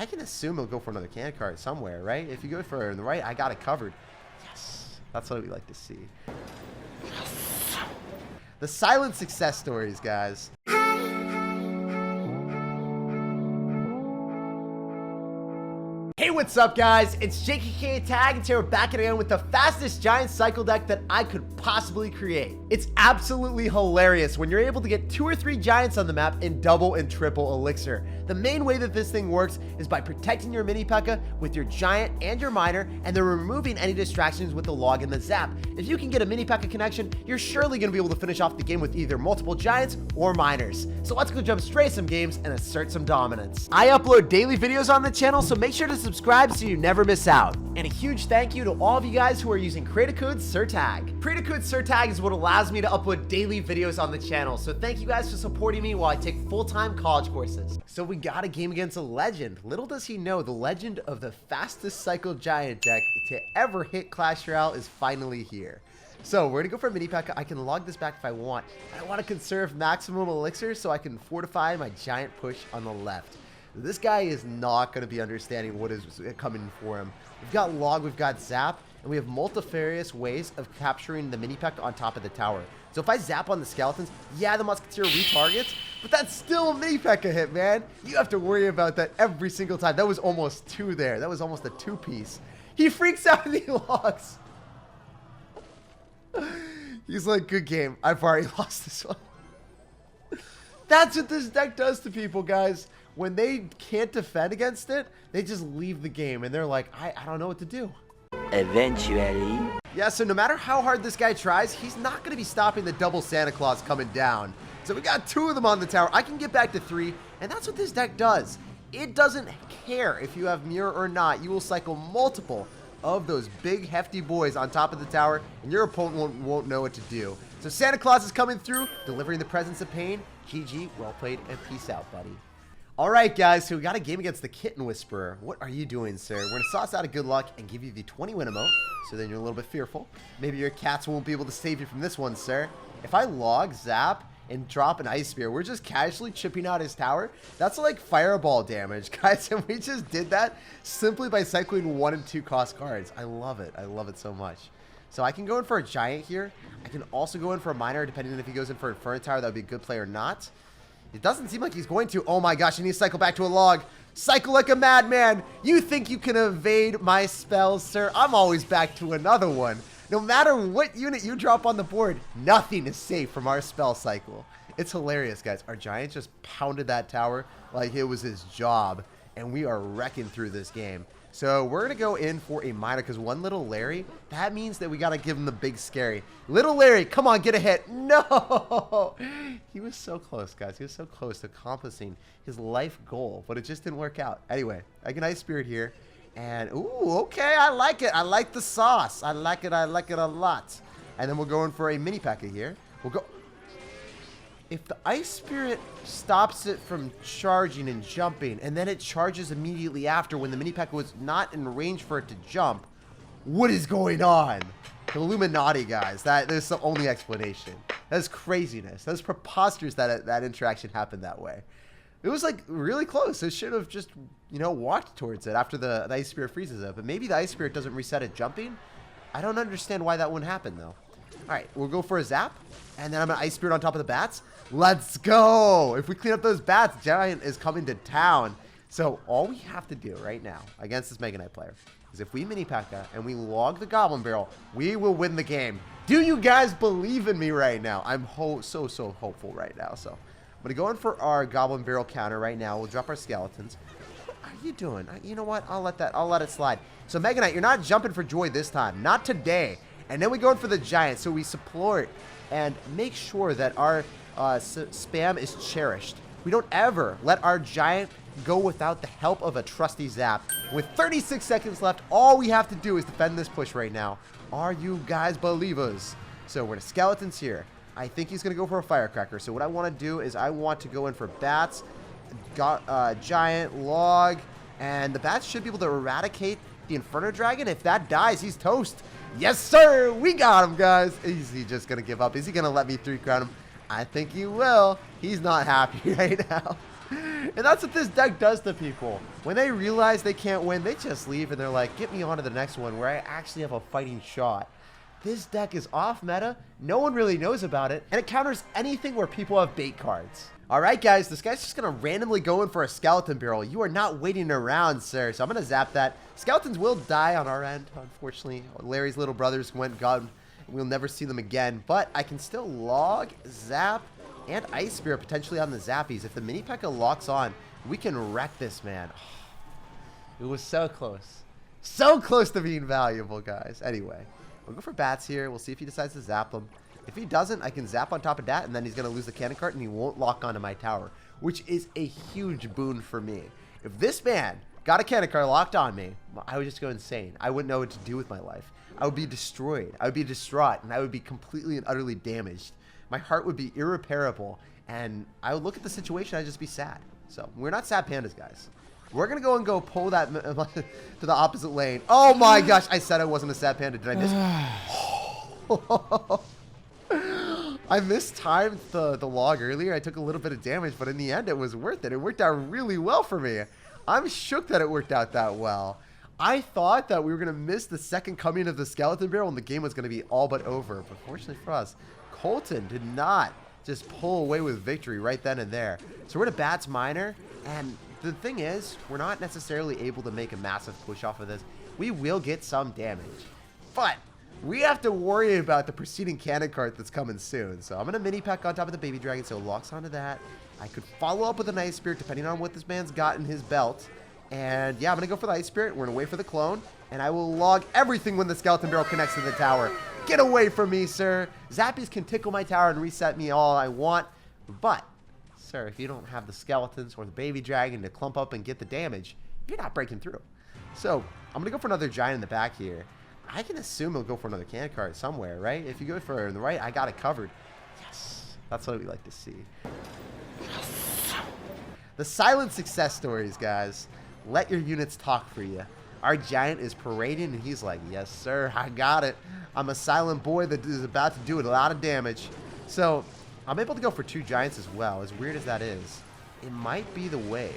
I can assume he'll go for another can card somewhere, right? If you go for the right, I got it covered. Yes, that's what we like to see. The silent success stories, guys. Hey, what's up, guys? It's JKK Tag, and today we're back again with the fastest giant cycle deck that I could possibly create. It's absolutely hilarious when you're able to get 2 or 3 giants on the map in double and triple elixir. The main way that this thing works is by protecting your mini pekka with your giant and your miner, and then removing any distractions with the log and the zap. If you can get a mini pekka connection, you're surely going to be able to finish off the game with either multiple giants or miners. So let's go jump straight some games and assert some dominance. I upload daily videos on the channel, so make sure to subscribe so you never miss out. And a huge thank you to all of you guys who are using creator code SirTag. Creator code SirTag is what allows me to upload daily videos on the channel, so thank you guys for supporting me while I take full-time college courses. So we got a game against a legend. Little does he know, the legend of the fastest cycle giant deck to ever hit Clash Royale is finally here. So we're gonna go for a mini pekka. I can log this back if I want. I want to conserve maximum elixir so I can fortify my giant push on the left. This guy is not going to be understanding what is coming for him. We've got log, we've got zap, and we have multifarious ways of capturing the mini pekka on top of the tower. So if I zap on the skeletons, yeah, the musketeer retargets, but that's still a mini pekka hit, man. You have to worry about that every single time. That was almost 2 there. That was almost a 2-piece. He freaks out and he logs. He's like, good game. I've already lost this one. That's what this deck does to people, guys. When they can't defend against it, they just leave the game and they're like, I don't know what to do. Eventually. Yeah, so no matter how hard this guy tries, he's not going to be stopping the double Santa Claus coming down. So we got 2 of them on the tower. I can get back to 3, and that's what this deck does. It doesn't care if you have mirror or not. You will cycle multiple of those big hefty boys on top of the tower, and your opponent won't know what to do. So Santa Claus is coming through, delivering the presence of pain. GG, well played, and peace out, buddy. Alright, guys, so we got a game against the Kitten Whisperer. What are you doing, sir? We're going to sauce out a good luck and give you the 20 win emote, so then you're a little bit fearful. Maybe your cats won't be able to save you from this one, sir. If I log, zap, and drop an ice spear, we're just casually chipping out his tower. That's like fireball damage, guys, and we just did that simply by cycling 1 and 2 cost cards. I love it. I love it so much. So I can go in for a giant here. I can also go in for a miner, depending on if he goes in for an Inferno Tower. That would be a good play or not. It doesn't seem like he's going to. Oh my gosh, I need to cycle back to a log. Cycle like a madman. You think you can evade my spells, sir? I'm always back to another one. No matter what unit you drop on the board, nothing is safe from our spell cycle. It's hilarious, guys. Our giant just pounded that tower like it was his job, and we are wrecking through this game. So we're going to go in for a miner because one little Larry, that means that we got to give him the big scary. Little Larry, come on, get a hit. No! He was so close, guys. He was so close to accomplishing his life goal, but it just didn't work out. Anyway, I can Ice Spirit here. And, ooh, okay, I like it. I like the sauce. I like it a lot. And then we'll go in for a mini pekka here. We'll go... If the Ice Spirit stops it from charging and jumping, and then it charges immediately after when the mini pekka was not in range for it to jump, what is going on? The Illuminati, guys. That is the only explanation. That's craziness. That's preposterous that that interaction happened that way. It was like really close. It should have just, you know, walked towards it after the Ice Spirit freezes it. But maybe the Ice Spirit doesn't reset it jumping. I don't understand why that wouldn't happen though. All right, we'll go for a zap, and then I'm gonna Ice Spirit on top of the bats. Let's go! If we clean up those bats, Giant is coming to town. So all we have to do right now against this Mega Knight player is if we mini pekka and we log the Goblin Barrel, we will win the game. Do you guys believe in me right now? I'm so hopeful right now. So I'm gonna go in for our Goblin Barrel counter right now. We'll drop our skeletons. What are you doing? You know what? I'll let it slide. So Mega Knight, you're not jumping for joy this time. Not today. And then we go in for the giant. So we support and make sure that our spam is cherished. We don't ever let our giant go without the help of a trusty zap. With 36 seconds left, all we have to do is defend this push right now. Are you guys believers? So we're to skeletons here. I think he's going to go for a firecracker. So what I want to do is I want to go in for bats, giant, log, and the bats should be able to eradicate the Inferno Dragon. If that dies, he's toast. Yes, sir. We got him, guys. Is he just going to give up? Is he going to let me 3 crown him? I think he will. He's not happy right now. And that's what this deck does to people. When they realize they can't win, they just leave and they're like, get me on to the next one where I actually have a fighting shot. This deck is off meta. No one really knows about it. And it counters anything where people have bait cards. All right, guys, this guy's just going to randomly go in for a skeleton barrel. You are not waiting around, sir. So I'm going to zap that. Skeletons will die on our end, unfortunately. Larry's little brothers went gone. We'll never see them again. But I can still log, zap, and Ice Spear potentially on the zappies. If the mini Pekka locks on, we can wreck this, man. It was so close. So close to being valuable, guys. Anyway, we'll go for bats here. We'll see if he decides to zap them. If he doesn't, I can zap on top of that, and then he's going to lose the cannon cart, and he won't lock onto my tower, which is a huge boon for me. If this man got a cannon cart locked on me, I would just go insane. I wouldn't know what to do with my life. I would be destroyed. I would be distraught, and I would be completely and utterly damaged. My heart would be irreparable, and I would look at the situation, I'd just be sad. So, we're not sad pandas, guys. We're going to go pull that to the opposite lane. Oh my gosh, I said I wasn't a sad panda. Did I miss? I mistimed the log earlier. I took a little bit of damage, but in the end, it was worth it. It worked out really well for me. I'm shook that it worked out that well. I thought that we were going to miss the second coming of the skeleton barrel and the game was going to be all but over. But fortunately for us, Colton did not just pull away with victory right then and there. So we're to Bats Minor, and the thing is, we're not necessarily able to make a massive push off of this. We will get some damage, but we have to worry about the preceding cannon cart that's coming soon. So I'm going to mini pack on top of the baby dragon, so it locks onto that. I could follow up with an Ice Spirit depending on what this man's got in his belt. And yeah, I'm going to go for the Ice Spirit. We're going to wait for the clone, and I will log everything when the skeleton barrel connects to the tower. Get away from me, sir. Zappies can tickle my tower and reset me all I want, but sir, if you don't have the skeletons or the baby dragon to clump up and get the damage, you're not breaking through. So I'm going to go for another giant in the back here. I can assume he'll go for another cannon cart somewhere, right? If you go for it in the right, I got it covered. Yes, that's what we like to see. Yes. The silent success stories, guys. Let your units talk for you. Our giant is parading, and he's like, yes, sir, I got it. I'm a silent boy that is about to do a lot of damage. So I'm able to go for 2 giants as well, as weird as that is. It might be the wave.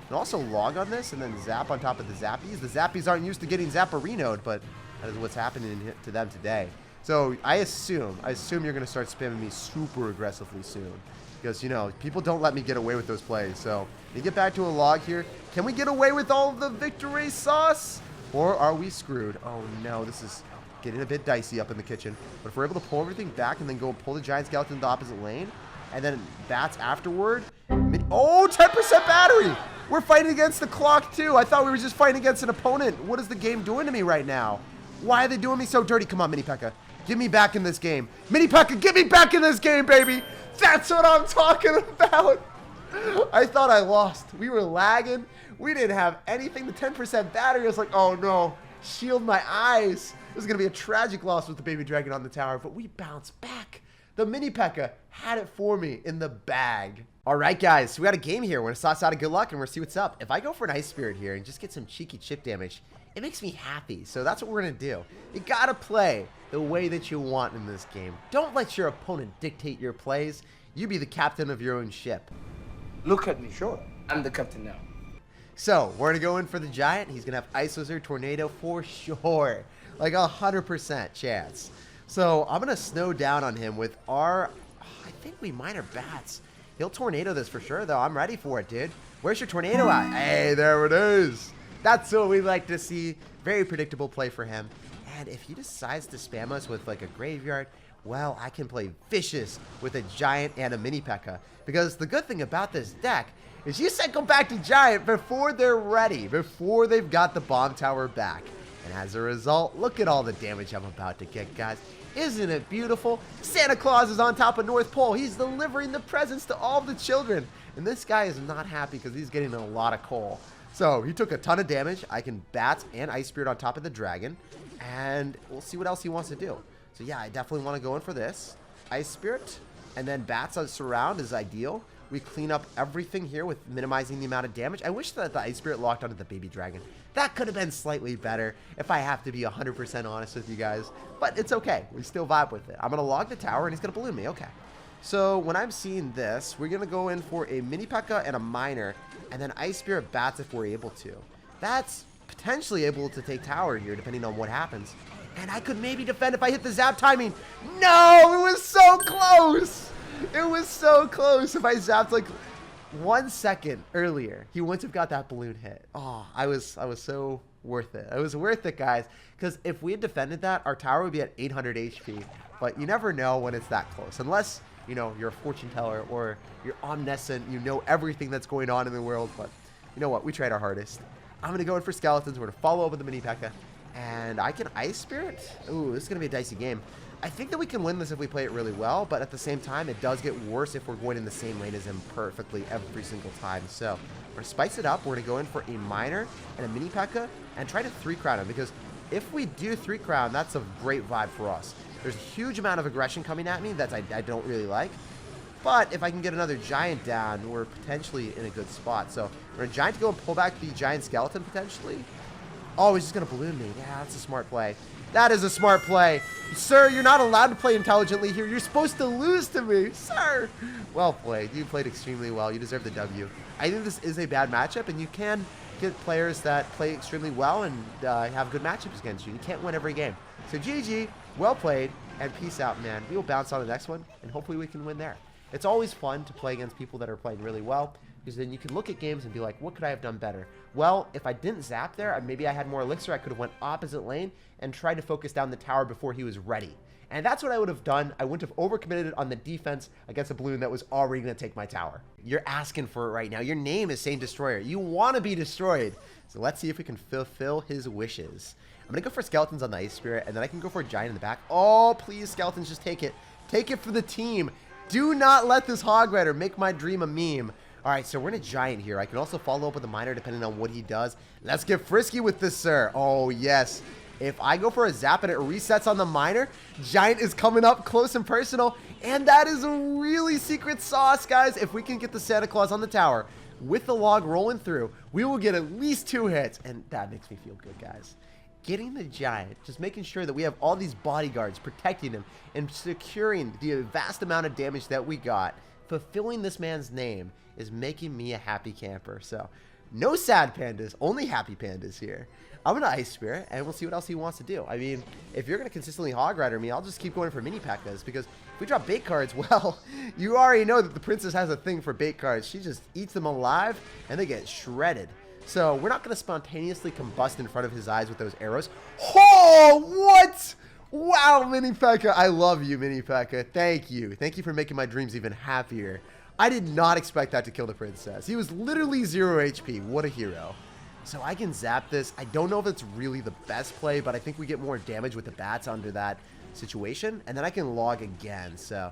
And also log on this and then zap on top of the zappies. The zappies aren't used to getting zapperinoed, but that is what's happening to them today. So I assume you're going to start spamming me super aggressively soon. Because, you know, people don't let me get away with those plays. So we get back to a log here. Can we get away with all of the victory sauce? Or are we screwed? Oh no, this is getting a bit dicey up in the kitchen. But if we're able to pull everything back and then go pull the giant skeleton to the opposite lane, and then bats afterward. Oh, 10% battery! We're fighting against the clock too. I thought we were just fighting against an opponent. What is the game doing to me right now? Why are they doing me so dirty? Come on, Mini Pekka. Get me back in this game. Mini Pekka, get me back in this game, baby! That's what I'm talking about! I thought I lost. We were lagging. We didn't have anything. The 10% battery, I was like, oh no. Shield my eyes. This is going to be a tragic loss with the baby dragon on the tower, but we bounced back. The Mini Pekka had it for me in the bag. All right, guys, so we got a game here. We're going to toss out a good luck, and we're going to see what's up. If I go for an Ice Spirit here and just get some cheeky chip damage, it makes me happy. So that's what we're going to do. You got to play the way that you want in this game. Don't let your opponent dictate your plays. You be the captain of your own ship. Look at me, sure. I'm the captain now. So we're going to go in for the giant. He's going to have Ice Wizard, Tornado for sure. Like 100% chance. So I'm going to snow down on him with our, I think we minor bats. He'll tornado this for sure, though. I'm ready for it, dude. Where's your tornado at? Hey, there it is. That's what we like to see. Very predictable play for him. And if he decides to spam us with like a graveyard, well, I can play vicious with a giant and a Mini Pekka. Because the good thing about this deck is you cycle back to giant before they're ready, before they've got the bomb tower back. And as a result, look at all the damage I'm about to get, guys. Isn't it beautiful? Santa Claus is on top of North Pole. He's delivering the presents to all the children. And this guy is not happy because he's getting a lot of coal. So he took a ton of damage. I can Bats and Ice Spirit on top of the dragon. And we'll see what else he wants to do. So yeah, I definitely want to go in for this. Ice Spirit and then Bats on Surround is ideal. We clean up everything here with minimizing the amount of damage. I wish that the Ice Spirit locked onto the baby dragon. That could have been slightly better if I have to be 100% honest with you guys. But it's okay. We still vibe with it. I'm going to log the tower and he's going to balloon me. Okay. So when I'm seeing this, we're going to go in for a mini pekka and a miner, and then Ice Spirit bats if we're able to. That's potentially able to take tower here, depending on what happens. And I could maybe defend if I hit the zap timing. No, it was so close. It was so close. If I zapped like 1 second earlier, he wouldn't have got that balloon hit. Oh, I was so worth it. It was worth it, guys, because if we had defended that, our tower would be at 800 HP. But you never know when it's that close, unless, you know, you're a fortune teller or you're omniscient, you know everything that's going on in the world. But you know what? We tried our hardest. I'm going to go in for skeletons. We're going to follow up with the mini pekka. And I can Ice Spirit. Ooh, this is going to be a dicey game. I think that we can win this if we play it really well, but at the same time, it does get worse if we're going in the same lane as him perfectly every single time. So we're going to spice it up. We're going to go in for a miner and a mini pekka and try to 3-crown him, because if we do 3-crown, that's a great vibe for us. There's a huge amount of aggression coming at me that I don't really like. But if I can get another giant down, we're potentially in a good spot. So we're going to giant to go and pull back the giant skeleton potentially. Oh, he's just going to balloon me. Yeah, that's a smart play. That is a smart play. Sir, you're not allowed to play intelligently here. You're supposed to lose to me, sir. Well played. You played extremely well. You deserve the W. I think this is a bad matchup, and you can get players that play extremely well and have good matchups against you. You can't win every game. So GG, well played, and peace out, man. We will bounce on the next one, and hopefully we can win there. It's always fun to play against people that are playing really well, because then you can look at games and be like, what could I have done better? Well, if I didn't zap there, maybe I had more elixir, I could have went opposite lane and tried to focus down the tower before he was ready. And that's what I would have done. I wouldn't have overcommitted on the defense against a balloon that was already going to take my tower. You're asking for it right now. Your name is saying Destroyer. You want to be destroyed. So let's see if we can fulfill his wishes. I'm going to go for skeletons on the Ice Spirit, and then I can go for a giant in the back. Oh, please, skeletons, just take it. Take it for the team. Do not let this Hog Rider make my dream a meme. All right, so we're in a giant here. I can also follow up with a miner depending on what he does. Let's get frisky with this, sir. Oh, yes. If I go for a zap and it resets on the miner, giant is coming up close and personal. And that is a really secret sauce, guys. If we can get the Santa Claus on the tower with the log rolling through, we will get at least 2 hits. And that makes me feel good, guys. Getting the giant, just making sure that we have all these bodyguards protecting him and securing the vast amount of damage that we got, fulfilling this man's name, is making me a happy camper. So no sad pandas, only happy pandas here. I'm going to Ice Spirit, and we'll see what else he wants to do. I mean, if you're going to consistently Hog Rider me, I'll just keep going for mini pekkas, because if we drop bait cards, well, you already know that the princess has a thing for bait cards. She just eats them alive, and they get shredded. So we're not going to spontaneously combust in front of his eyes with those arrows. Oh, what? Wow, Mini Pekka. I love you, Mini Pekka. Thank you. Thank you for making my dreams even happier. I did not expect that to kill the princess. He was literally 0 HP. What a hero. So I can zap this. I don't know if it's really the best play, but I think we get more damage with the bats under that situation. And then I can log again. So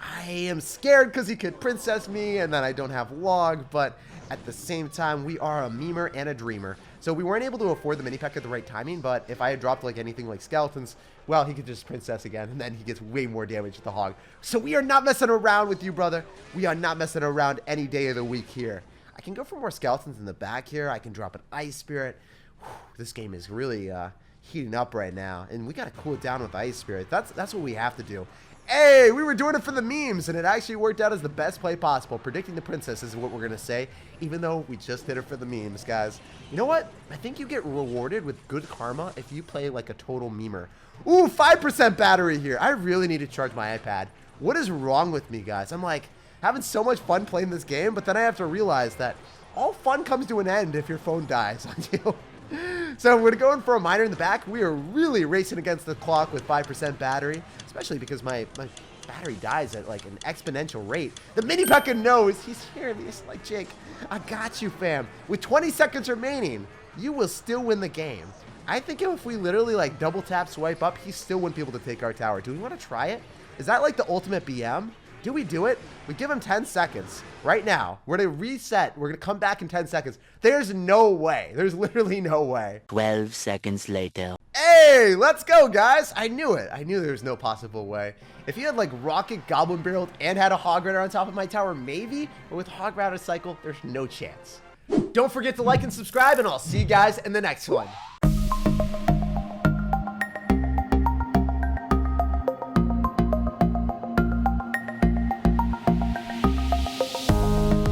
I am scared because he could princess me, and then I don't have log, but at the same time, we are a memer and a dreamer. So we weren't able to afford the mini peck at the right timing, but if I had dropped like anything like skeletons, well, he could just princess again, and then he gets way more damage with the hog. So we are not messing around with you, brother. We are not messing around any day of the week here. I can go for more skeletons in the back here. I can drop an Ice Spirit. Whew, this game is really heating up right now, and we got to cool it down with Ice Spirit. That's what we have to do. Hey, we were doing it for the memes, and it actually worked out as the best play possible. Predicting the princess is what we're going to say, even though we just did it for the memes, guys. You know what? I think you get rewarded with good karma if you play like a total memer. Ooh, 5% battery here. I really need to charge my iPad. What is wrong with me, guys? I'm like having so much fun playing this game, but then I have to realize that all fun comes to an end if your phone dies on you. So we're going for a miner in the back. We are really racing against the clock with 5% battery, especially because my battery dies at like an exponential rate. The mini Pekka knows he's here. He's like, Jake, I got you, fam. With 20 seconds remaining, you will still win the game. I think if we literally like double tap swipe up, he still wouldn't be able to take our tower. Do we want to try it? Is that like the ultimate BM? Do we do it? We give him 10 seconds right now. We're going to reset. We're going to come back in 10 seconds. There's no way. There's literally no way. 12 seconds later. Hey, let's go, guys. I knew it. I knew there was no possible way. If he had like rocket goblin barreled and had a hog rider on top of my tower, maybe. But with hog rider cycle, there's no chance. Don't forget to like and subscribe, and I'll see you guys in the next one.